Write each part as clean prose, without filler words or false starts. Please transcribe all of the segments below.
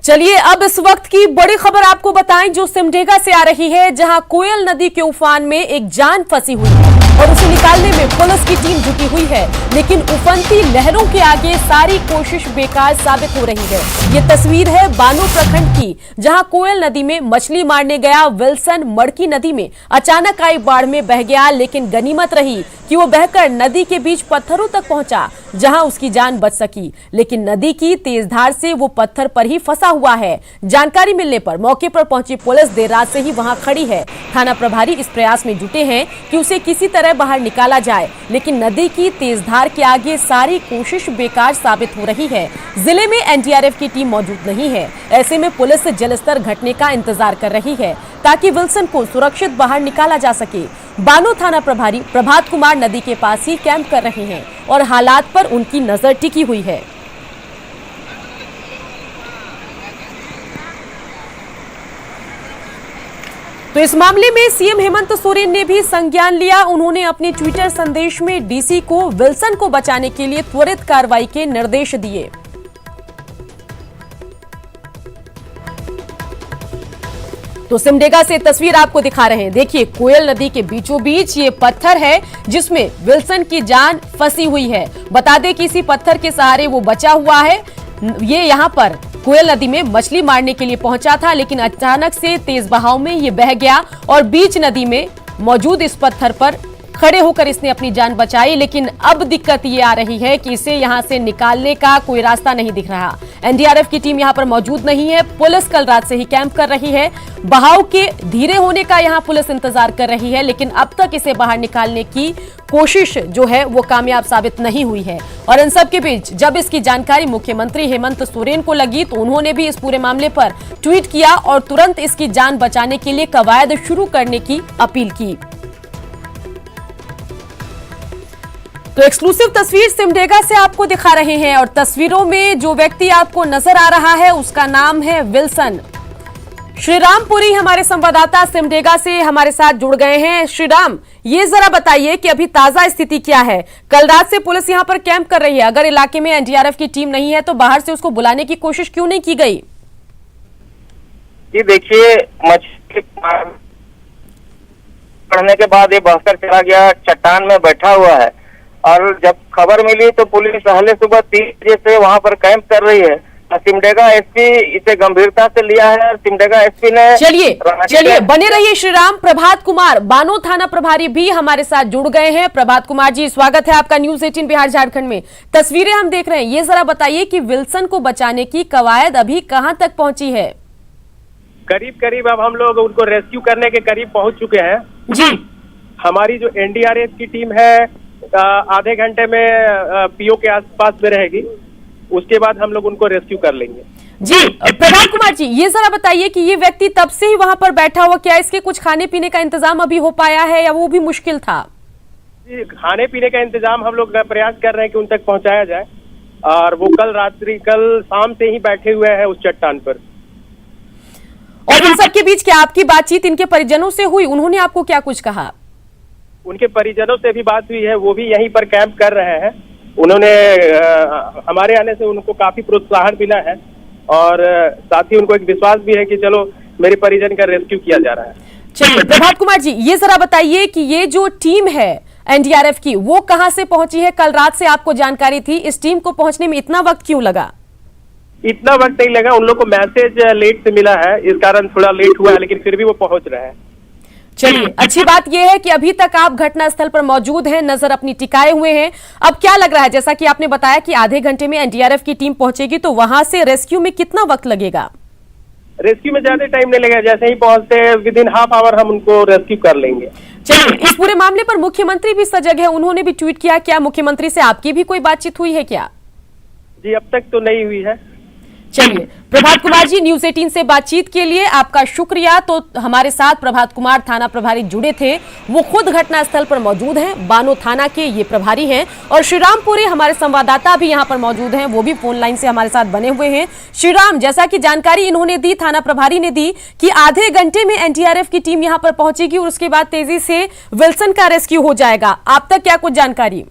चलिए अब इस वक्त की बड़ी खबर आपको बताएं जो सिमडेगा से आ रही है, जहां कोयल नदी के उफान में एक जान फंसी हुई है और उसे निकालने में पुलिस की टीम जुटी हुई है, लेकिन उफनती लहरों के आगे सारी कोशिश बेकार साबित हो रही है। ये तस्वीर है बानो प्रखंड की, जहां कोयल नदी में मछली मारने गया विल्सन मड़की नदी में अचानक आई बाढ़ में बह गया, लेकिन गनीमत रही कि वो बहकर नदी के बीच पत्थरों तक पहुंचा, जहां उसकी जान बच सकी। लेकिन नदी की तेज धार से वो पत्थर पर ही फंसा हुआ है। जानकारी मिलने पर मौके पर पहुंची पुलिस देर रात से ही वहां खड़ी है। थाना प्रभारी इस प्रयास में जुटे हैं कि उसे किसी तरह बाहर निकाला जाए, लेकिन नदी की तेज धार के आगे सारी कोशिश बेकार साबित हो रही है। जिले में एनडीआरएफ की टीम मौजूद नहीं है, ऐसे में पुलिस जलस्तर घटने का इंतजार कर रही है ताकि विल्सन को सुरक्षित बाहर निकाला जा सके। बानो थाना प्रभारी प्रभात कुमार नदी के पास ही कैंप कर रहे हैं और हालात पर उनकी नजर टिकी हुई है। तो इस मामले में सीएम हेमंत सोरेन ने भी संज्ञान लिया। उन्होंने अपने ट्विटर संदेश में डीसी को विल्सन को बचाने के लिए त्वरित कार्रवाई के निर्देश दिए। तो सिमडेगा से तस्वीर आपको दिखा रहे हैं। देखिए कोयल नदी के बीचों बीच ये पत्थर है जिसमें विल्सन की जान फंसी हुई है। बता दें कि इसी पत्थर के सहारे वो बचा हुआ है। ये यहाँ पर कोयल नदी में मछली मारने के लिए पहुंचा था, लेकिन अचानक से तेज बहाव में ये बह गया और बीच नदी में मौजूद इस पत्थर पर खड़े होकर इसने अपनी जान बचाई। लेकिन अब दिक्कत ये आ रही है कि इसे यहां से निकालने का कोई रास्ता नहीं दिख रहा। एनडीआरएफ की टीम यहां पर मौजूद नहीं है। पुलिस कल रात से ही कैंप कर रही है। बहाव के धीरे होने का यहां पुलिस इंतजार कर रही है, लेकिन अब तक इसे बाहर निकालने की कोशिश जो है वो कामयाब साबित नहीं हुई है। और इन सब के बीच जब इसकी जानकारी मुख्यमंत्री हेमंत सोरेन को लगी तो उन्होंने भी इस पूरे मामले पर ट्वीट किया और तुरंत इसकी जान बचाने के लिए कवायद शुरू करने की अपील की। तो एक्सक्लूसिव तस्वीर सिमडेगा से आपको दिखा रहे हैं और तस्वीरों में जो व्यक्ति आपको नजर आ रहा है उसका नाम है विल्सन। श्रीराम पुरी हमारे संवाददाता सिमडेगा से हमारे साथ जुड़ गए हैं। श्रीराम, ये जरा बताइए कि अभी ताजा स्थिति क्या है। कल रात से पुलिस यहां पर कैंप कर रही है, अगर इलाके में एनडीआरएफ की टीम नहीं है तो बाहर से उसको बुलाने की कोशिश क्यों नहीं की गई? ये देखिए, मछली पड़ने के बाद ये बहकर चला गया, चट्टान में बैठा हुआ है। और जब खबर मिली तो पुलिस पहले सुबह 3 बजे से वहां पर कैंप कर रही है। सिमडेगा एसपी इसे गंभीरता से लिया है और सिमडेगा एसपी ने चलिए बने रहिए श्रीराम। प्रभात कुमार बानो थाना प्रभारी भी हमारे साथ जुड़ गए हैं। प्रभात कुमार जी, स्वागत है आपका न्यूज 18 बिहार झारखंड में। तस्वीरें हम देख रहे हैं, ये जरा बताइए कि विल्सन को बचाने की कवायद अभी कहां तक पहुंची है? करीब करीब अब हम लोग उनको रेस्क्यू करने के करीब पहुंच चुके हैं जी। हमारी जो एनडीआरएफ की टीम है आधे घंटे में पीओ के आसपास में रहेगी, उसके बाद हम लोग उनको रेस्क्यू कर लेंगे। जी प्रभात कुमार जी, ये जरा बताइए कि ये व्यक्ति तब से ही वहां पर बैठा हुआ, क्या इसके कुछ खाने पीने का इंतजाम अभी हो पाया है या वो भी मुश्किल था? जी, खाने पीने का इंतजाम हम लोग प्रयास कर रहे हैं कि उन तक पहुंचाया जाए। और वो कल शाम से ही बैठे हुए हैं उस चट्टान पर। और इन सबके बीच क्या आपकी बातचीत इनके परिजनों से हुई? उन्होंने आपको क्या कुछ कहा? उनके परिजनों से भी बात हुई है, वो भी यहीं पर कैंप कर रहे हैं। उन्होंने हमारे आने से उनको काफी प्रोत्साहन मिला है और साथ ही उनको एक विश्वास भी है कि चलो मेरे परिजन का रेस्क्यू किया जा रहा है। चलिए प्रभात कुमार जी, ये जरा बताइए कि ये जो टीम है एनडीआरएफ की वो कहां से पहुंची है? कल रात से आपको जानकारी थी, इस टीम को पहुंचने में इतना वक्त क्यों लगा? इतना वक्त नहीं लगा, उन लोग को मैसेज लेट से मिला है, इस कारण थोड़ा लेट हुआ है, लेकिन फिर भी वो पहुंच रहे हैं। चलिए, अच्छी बात यह है कि अभी तक आप घटनास्थल पर मौजूद हैं, नजर अपनी टिकाए हुए हैं। अब क्या लग रहा है, जैसा कि आपने बताया कि आधे घंटे में एनडीआरएफ की टीम पहुंचेगी, तो वहां से रेस्क्यू में कितना वक्त लगेगा? रेस्क्यू में ज्यादा टाइम नहीं लगेगा, जैसे ही पहुंचते हैं विदिन हाफ आवर हम उनको रेस्क्यू कर लेंगे। चलिए, इस पूरे मामले पर मुख्यमंत्री भी सजग है, उन्होंने भी ट्वीट किया। क्या मुख्यमंत्री से आपकी भी कोई बातचीत हुई है क्या? जी, अब तक तो नहीं हुई है। चलिए, प्रभात कुमार जी, न्यूज 18 से बातचीत के लिए आपका शुक्रिया। तो हमारे साथ प्रभात कुमार थाना प्रभारी जुड़े थे, वो खुद घटनास्थल पर मौजूद हैं, बानो थाना के ये प्रभारी हैं। और श्रीरामपुरी हमारे संवाददाता भी यहां पर मौजूद हैं, वो भी फोन लाइन से हमारे साथ बने हुए हैं। श्रीराम, जैसा कि जानकारी इन्होंने दी, थाना प्रभारी ने दी कि आधे घंटे में एनडीआरएफ की टीम यहां पर पहुंचेगी और उसके बाद तेजी से विल्सन का रेस्क्यू हो जाएगा। आप तक क्या कुछ जानकारी?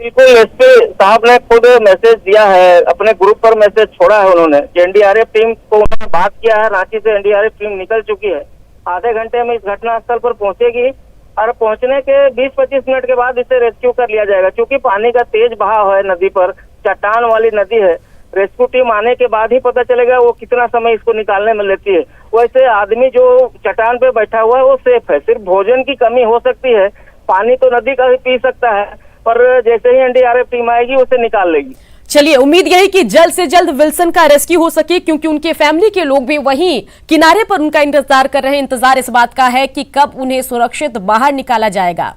बिल्कुल, एसपी साहब ने खुद मैसेज दिया है, अपने ग्रुप पर मैसेज छोड़ा है उन्होंने। एनडीआरएफ टीम को उन्होंने बात किया है, रांची से एनडीआरएफ टीम निकल चुकी है, आधे घंटे में इस घटना स्थल पर पहुंचेगी और पहुंचने के 20-25 मिनट के बाद इसे रेस्क्यू कर लिया जाएगा। क्योंकि पानी का तेज बहाव है, नदी पर चट्टान वाली नदी है, रेस्क्यू टीम आने के बाद ही पता चलेगा वो कितना समय इसको निकालने में लेती है। वैसे आदमी जो चट्टान पे बैठा हुआ है वो सेफ है, सिर्फ भोजन की कमी हो सकती है, पानी तो नदी का भी पी सकता है, पर जैसे ही एनडीआरएफ टीम आएगी उसे निकाल लेगी। चलिए, उम्मीद यही कि जल्द से जल्द विल्सन का रेस्क्यू हो सके, क्योंकि उनके फैमिली के लोग भी वहीं किनारे पर उनका इंतजार कर रहे हैं। इंतजार इस बात का है कि कब उन्हें सुरक्षित बाहर निकाला जाएगा।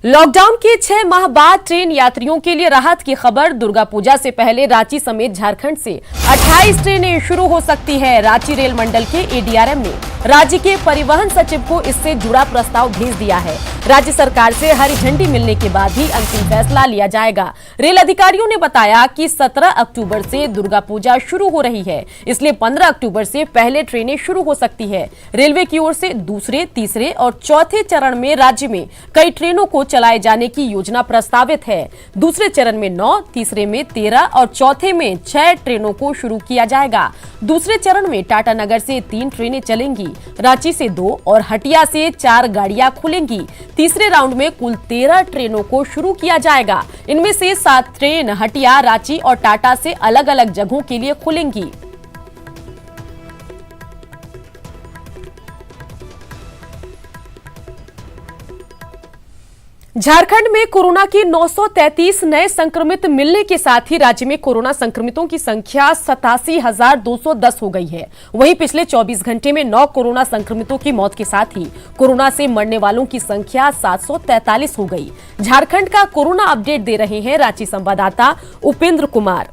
लॉकडाउन के 6 माह बाद ट्रेन यात्रियों के लिए राहत की खबर। दुर्गा पूजा से पहले रांची समेत झारखंड से 28 ट्रेनें शुरू हो सकती है। रांची रेल मंडल के एडीआरएम ने राज्य के परिवहन सचिव को इससे जुड़ा प्रस्ताव भेज दिया है। राज्य सरकार से हरी झंडी मिलने के बाद ही अंतिम फैसला लिया जाएगा। रेल अधिकारियों ने बताया कि 17 अक्टूबर से दुर्गा पूजा शुरू हो रही है, इसलिए 15 अक्टूबर से पहले ट्रेनें शुरू हो सकती है। रेलवे की ओर से दूसरे, तीसरे और चौथे चरण में राज्य में कई ट्रेनों को चलाए जाने की योजना प्रस्तावित है। दूसरे चरण में 9, तीसरे में 13 और चौथे में 6 ट्रेनों को शुरू किया जाएगा। दूसरे चरण में टाटानगर से 3 ट्रेनें चलेंगी, रांची से 2 और हटिया से 4 गाड़ियां खुलेंगी। तीसरे राउंड में कुल 13 ट्रेनों को शुरू किया जाएगा। इनमें से 7 ट्रेन हटिया, रांची और टाटा से अलग अलग जगहों के लिए खुलेंगी। झारखंड में कोरोना के 933 नए संक्रमित मिलने के साथ ही राज्य में कोरोना संक्रमितों की संख्या 87,210 हो गई है। वहीं पिछले 24 घंटे में 9 कोरोना संक्रमितों की मौत के साथ ही कोरोना से मरने वालों की संख्या 743 हो गई। झारखंड का कोरोना अपडेट दे रहे हैं रांची संवाददाता उपेंद्र कुमार।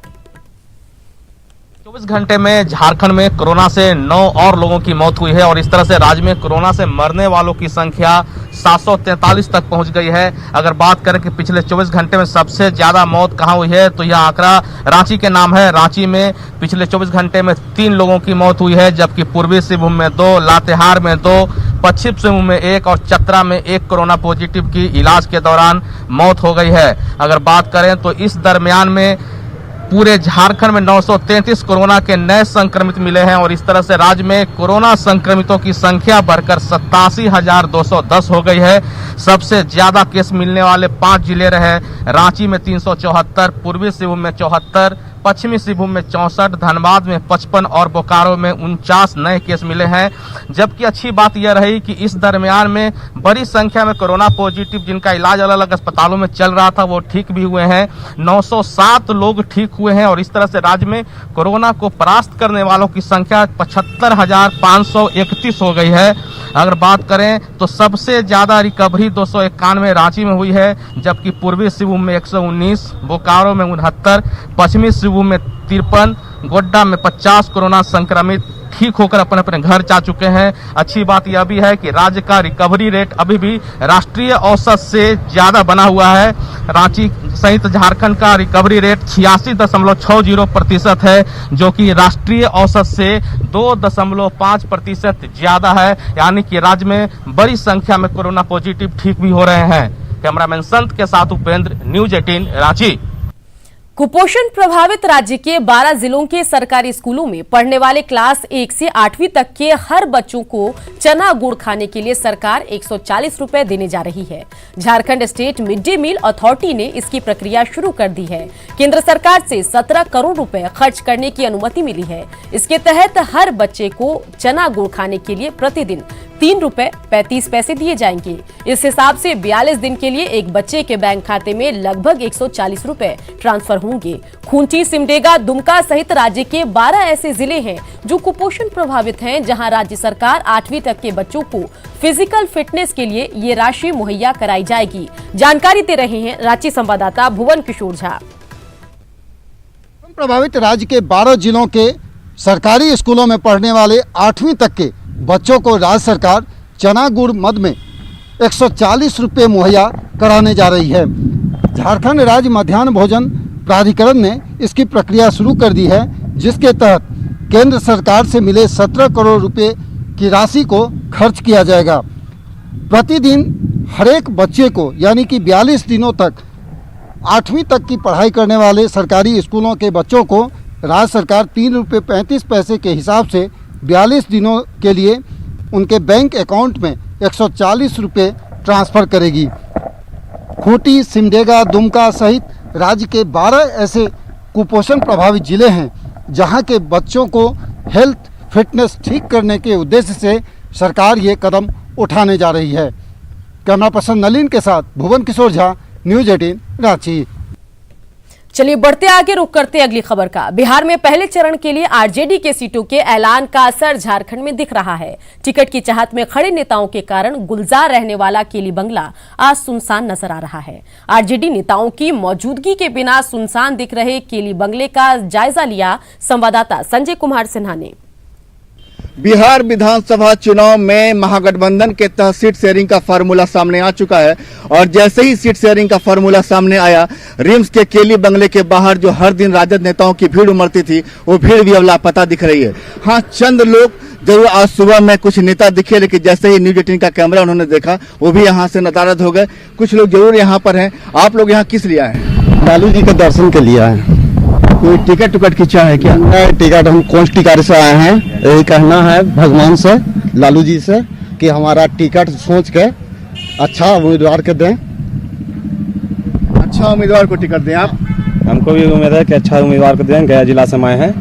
24 घंटे में झारखंड में कोरोना से 9 और लोगों की मौत हुई है और इस तरह से राज्य में कोरोना से मरने वालों की संख्या 743 तक पहुंच गई है। अगर बात करें कि पिछले 24 घंटे में सबसे ज्यादा मौत कहां हुई है तो यह आंकड़ा रांची के नाम है। रांची में पिछले 24 घंटे में 3 लोगों की मौत हुई है, जबकि पूर्वी सिंहभूम में 2, लातेहार में 2, पश्चिम सिंहभूम में 1 और चतरा में 1 कोरोना पॉजिटिव की इलाज के दौरान मौत हो गई है। अगर बात करें तो इस दरमियान में पूरे झारखंड में 933 कोरोना के नए संक्रमित मिले हैं और इस तरह से राज्य में कोरोना संक्रमितों की संख्या बढ़कर 87,210 हो गई है। सबसे ज्यादा केस मिलने वाले 5 जिले रहे। रांची में 374, पूर्वी सिंहभूम में 74, पश्चिमी सिंहभूम में 64, धनबाद में 55 और बोकारो में 49 नए केस मिले हैं। जबकि अच्छी बात यह रही कि इस दरमियान में बड़ी संख्या में कोरोना पॉजिटिव जिनका इलाज अलग अलग अस्पतालों में चल रहा था वो ठीक भी हुए हैं। 907 लोग ठीक हुए हैं और इस तरह से राज्य में कोरोना को परास्त करने वालों की संख्या 75,531 हो गई है। अगर बात करें तो सबसे ज्यादा रिकवरी 291 रांची में हुई है, जबकि पूर्वी सिंहभूम में 119, बोकारो में 69, पश्चिमी सिंहभूम में 53, गोड्डा में 50 कोरोना संक्रमित ठीक होकर अपने अपने घर जा चुके हैं। अच्छी बात यह भी है कि राज्य का रिकवरी रेट अभी भी राष्ट्रीय औसत से ज्यादा बना हुआ है। रांची सहित झारखंड का रिकवरी रेट 86.60% है, जो कि राष्ट्रीय औसत से 2.5% ज्यादा है। यानी कि राज्य में बड़ी संख्या में कोरोना पॉजिटिव ठीक भी हो रहे हैं। कैमरामैन संत के साथ उपेंद्र, न्यूज 18 रांची। कुपोषण प्रभावित राज्य के 12 जिलों के सरकारी स्कूलों में पढ़ने वाले क्लास 1 से 8वीं तक के हर बच्चों को चना गुड़ खाने के लिए सरकार 140 रुपए देने जा रही है। Jharkhand state mid day meal authority ने इसकी प्रक्रिया शुरू कर दी है। केंद्र सरकार से 17 करोड़ रुपए खर्च करने की अनुमति मिली है। इसके तहत हर बच्चे को चना गुड़ खाने के लिए प्रतिदिन 3 रुपए 35 पैसे दिए जाएंगे। इस हिसाब से 42 दिन के लिए एक बच्चे के बैंक खाते में लगभग 140 रुपए ट्रांसफर होंगे। खूंटी, सिमडेगा, दुमका सहित राज्य के 12 ऐसे जिले हैं जो कुपोषण प्रभावित हैं, जहां राज्य सरकार 8वीं तक के बच्चों को फिजिकल फिटनेस के लिए ये राशि मुहैया कराई जाएगी। जानकारी दे रहे हैं रांची संवाददाता भुवन किशोर झा। प्रभावित राज्य के 12 जिलों के सरकारी स्कूलों में पढ़ने वाले 8वीं तक के बच्चों को राज्य सरकार चना गुड़ मद में 140 रुपये मुहैया कराने जा रही है। झारखंड राज्य मध्याह्न भोजन प्राधिकरण ने इसकी प्रक्रिया शुरू कर दी है, जिसके तहत केंद्र सरकार से मिले 17 करोड़ रुपए की राशि को खर्च किया जाएगा। प्रतिदिन हर एक बच्चे को यानी कि 42 दिनों तक 8वीं तक की पढ़ाई करने वाले सरकारी स्कूलों के बच्चों को राज्य सरकार 3 रुपये 35 पैसे के हिसाब से 42 दिनों के लिए उनके बैंक अकाउंट में 140 रुपये ट्रांसफ़र करेगी। खूंटी, सिमडेगा, दुमका सहित राज्य के 12 ऐसे कुपोषण प्रभावित जिले हैं जहां के बच्चों को हेल्थ फिटनेस ठीक करने के उद्देश्य से सरकार ये कदम उठाने जा रही है। कैमरा पर्सन नलिन के साथ भुवन किशोर झा, न्यूज़ 18 रांची। चलिए बढ़ते आगे, रुक करते अगली खबर का। बिहार में पहले चरण के लिए आरजेडी के सीटों के ऐलान का असर झारखंड में दिख रहा है। टिकट की चाहत में खड़े नेताओं के कारण गुलजार रहने वाला केली बंगला आज सुनसान नजर आ रहा है। आरजेडी नेताओं की मौजूदगी के बिना सुनसान दिख रहे केली बंगले का जायजा लिया संवाददाता संजय कुमार सिन्हा ने। बिहार विधानसभा चुनाव में महागठबंधन के तहत सीट शेयरिंग का फार्मूला सामने आ चुका है और जैसे ही सीट शेयरिंग का फार्मूला सामने आया, रिम्स के केली बंगले के बाहर जो हर दिन राजद नेताओं की भीड़ उमड़ती थी वो भीड़ भी अब लापता दिख रही है। हाँ, चंद लोग जरूर आज सुबह में कुछ नेता दिखे, लेकिन जैसे ही न्यूज़ 18 का कैमरा उन्होंने देखा वो भी यहाँ से नदारद हो गए। कुछ लोग जरूर यहाँ पर हैं। आप लोग यहाँ किस लिए आए हैं? लालू जी के दर्शन के लिए आए हैं। कोई टिकट टुकट की चाह है क्या? टिकट हम कोष्टिकार से आए हैं। यही कहना है भगवान से, लालू जी से कि हमारा टिकट सोच के अच्छा उम्मीदवार के दें। अच्छा उम्मीदवार को टिकट दें। आप? हमको भी उम्मीद है कि अच्छा उम्मीदवार को दें। गया जिला से आए हैं।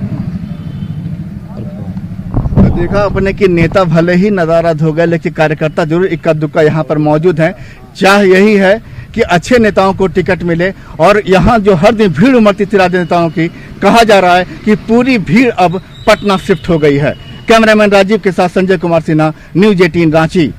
तो देखा अपने कि नेता भले ही नदारद हो गए, लेकिन कार्यकर्ता जरूर इक्का दुक्का यहाँ पर मौजूद हैं। चाह यही है कि अच्छे नेताओं को टिकट मिले और यहाँ जो हर दिन भीड़ उमड़ती थी राजनेताओं की, कहा जा रहा है कि पूरी भीड़ अब पटना शिफ्ट हो गई है। कैमरामैन राजीव के साथ संजय कुमार सिन्हा, न्यूज़ 18 रांची।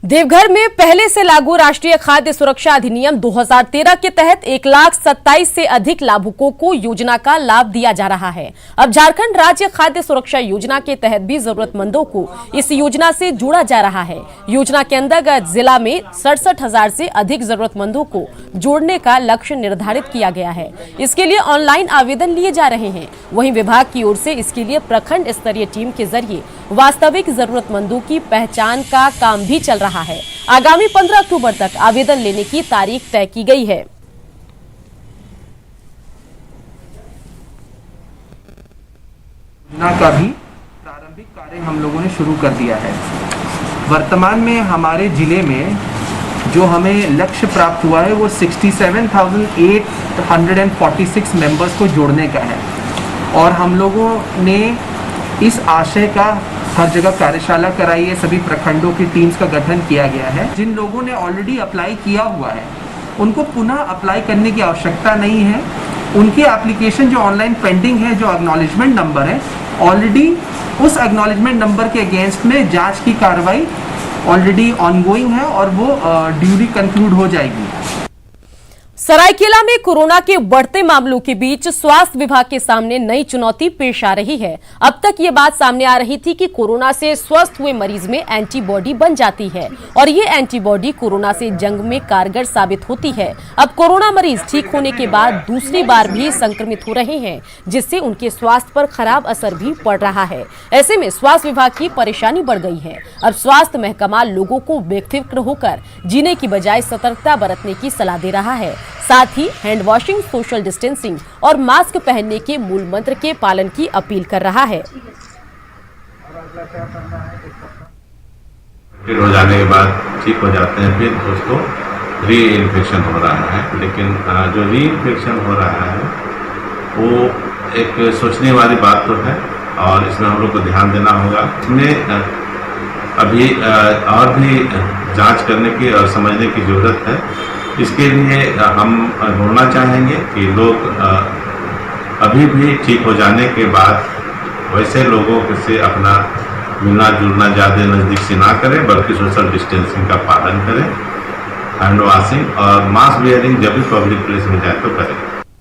देवघर में पहले से लागू राष्ट्रीय खाद्य सुरक्षा अधिनियम 2013 के तहत 1,27,000 से अधिक लाभुकों को योजना का लाभ दिया जा रहा है। अब झारखंड राज्य खाद्य सुरक्षा योजना के तहत भी जरूरतमंदों को इस योजना से जोड़ा जा रहा है। योजना के अंतर्गत जिला में 67,000 से अधिक जरूरतमंदों को जोड़ने का लक्ष्य निर्धारित किया गया है। इसके लिए ऑनलाइन आवेदन लिए जा रहे हैं। वहीं विभाग की ओर से इसके लिए प्रखंड स्तरीय टीम के जरिए वास्तविक जरूरतमंदों की पहचान का काम भी चल रहा है। आगामी 15 अक्टूबर तक आवेदन लेने की तारीख तय की गई है। योजना का भी प्रारंभिक कार्य हम लोगों ने शुरू कर दिया है। वर्तमान में हमारे जिले में जो हमें लक्ष्य प्राप्त हुआ है वो 67,846 मेंबर्स को जोड़ने का है और हम लोगों ने इस आशय का हर जगह कार्यशाला कराई है। सभी प्रखंडों की टीम्स का गठन किया गया है। जिन लोगों ने ऑलरेडी अप्लाई किया हुआ है उनको पुनः अप्लाई करने की आवश्यकता नहीं है। उनकी एप्लीकेशन जो ऑनलाइन पेंडिंग है, जो एक्नॉलेजमेंट नंबर है, ऑलरेडी उस एक्नॉलेजमेंट नंबर के अगेंस्ट में जांच की कार्रवाई ऑलरेडी ऑनगोइंग है और वो ड्यूली कंक्लूड हो जाएगी। सरायकेला में कोरोना के बढ़ते मामलों के बीच स्वास्थ्य विभाग के सामने नई चुनौती पेश आ रही है। अब तक ये बात सामने आ रही थी कि कोरोना से स्वस्थ हुए मरीज में एंटीबॉडी बन जाती है और ये एंटीबॉडी कोरोना से जंग में कारगर साबित होती है। अब कोरोना मरीज ठीक होने के बाद दूसरी बार भी संक्रमित हो रहे हैं, जिससे उनके स्वास्थ्य पर खराब असर भी पड़ रहा है। ऐसे में स्वास्थ्य विभाग की परेशानी बढ़ गई है। अब स्वास्थ्य महकमा लोगों को बेफिक्र होकर जीने की बजाय सतर्कता बरतने की सलाह दे रहा है। साथ ही हैंड वॉशिंग, सोशल डिस्टेंसिंग और मास्क पहनने के मूल मंत्र के पालन की अपील कर रहा है। फिर हो जाने के बाद ठीक हो जाते हैं, फिर उसको री इन्फेक्शन हो रहा है। लेकिन जो री इन्फेक्शन हो रहा है वो एक सोचने वाली बात तो है और इसमें हम लोग को ध्यान देना होगा। इसमें अभी और भी जांच करने की और समझने की जरूरत है। इसके लिए हम बोलना चाहेंगे कि लोग अभी भी ठीक हो जाने के बाद वैसे लोगों से अपना मिलना जुलना ज़्यादा नज़दीक से ना करें, बल्कि सोशल डिस्टेंसिंग का पालन करें, हैंड वॉशिंग और मास्क वेयरिंग जब भी पब्लिक प्लेस में जाए तो करें।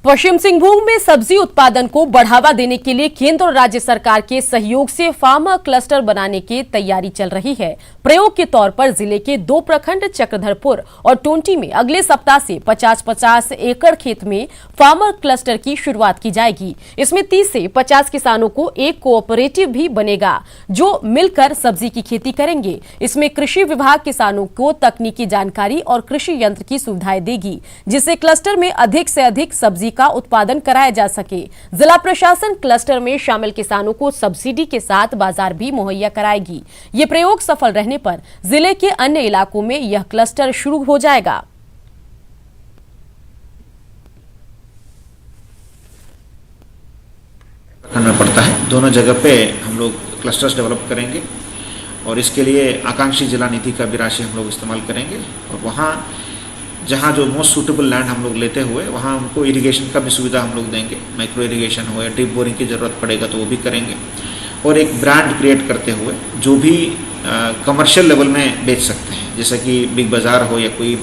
पश्चिम सिंहभूम में सब्जी उत्पादन को बढ़ावा देने के लिए केंद्र और राज्य सरकार के सहयोग से फार्मर क्लस्टर बनाने की तैयारी चल रही है। प्रयोग के तौर पर जिले के 2 प्रखंड चक्रधरपुर और टोंटी में अगले सप्ताह से 50-50 एकड़ खेत में फार्मर क्लस्टर की शुरुआत की जाएगी। इसमें 30 से 50 किसानों को एक कोऑपरेटिव भी बनेगा जो मिलकर सब्जी की खेती करेंगे। इसमें कृषि विभाग किसानों को तकनीकी जानकारी और कृषि यंत्र की सुविधाएं देगी, जिससे क्लस्टर में अधिक से अधिक सब्जी का उत्पादन कराया जा सके। जिला प्रशासन क्लस्टर में शामिल किसानों को सब्सिडी के साथ बाजार भी मुहैया कराएगी। ये प्रयोग सफल रहने पर जिले के अन्य इलाकों में यह क्लस्टर शुरू हो जाएगा। में पड़ता है, दोनों जगह पे हम लोग क्लस्टर्स डेवलप करेंगे और इसके लिए आकांक्षी जिला नीति का भी राशि हम लोग इस्तेमाल करेंगे और वहाँ जहाँ जो मोस्ट सूटेबल लैंड हम लोग लेते हुए वहाँ उनको इरिगेशन का भी सुविधा हम लोग देंगे। माइक्रो इरिगेशन हो या ड्रिप बोरिंग की ज़रूरत पड़ेगा तो वो भी करेंगे और एक ब्रांड क्रिएट करते हुए जो भी कमर्शियल लेवल में बेच सकते हैं, जैसे कि बिग बाज़ार हो या कोई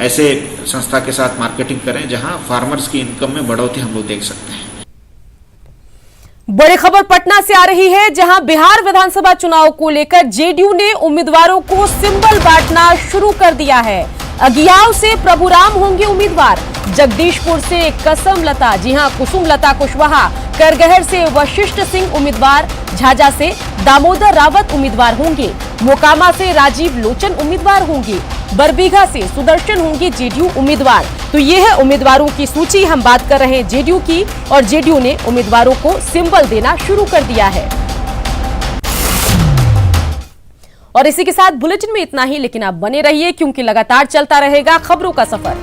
ऐसे संस्था के साथ मार्केटिंग करें जहाँ फार्मर्स की इनकम में बढ़ोतरी हम लोग देख सकते हैं। बड़ी खबर पटना से आ रही है, जहां बिहार विधानसभा चुनाव को लेकर जेडीयू ने उम्मीदवारों को सिंबल बांटना शुरू कर दिया है। अगियाव से प्रभुराम होंगे उम्मीदवार, जगदीशपुर से कसम लता, जी हां कुसुम लता कुशवाहा, करगहर से वशिष्ठ सिंह उम्मीदवार, झाझा से दामोदर रावत उम्मीदवार होंगे, मोकामा से राजीव लोचन उम्मीदवार होंगे, बरबीघा से सुदर्शन होंगे जेडीयू उम्मीदवार। तो ये है उम्मीदवारों की सूची। हम बात कर रहे हैं जेडीयू की और जेडीयू ने उम्मीदवारों को सिंबल देना शुरू कर दिया है। और इसी के साथ बुलेटिन में इतना ही, लेकिन आप बने रहिए क्योंकि लगातार चलता रहेगा खबरों का सफर।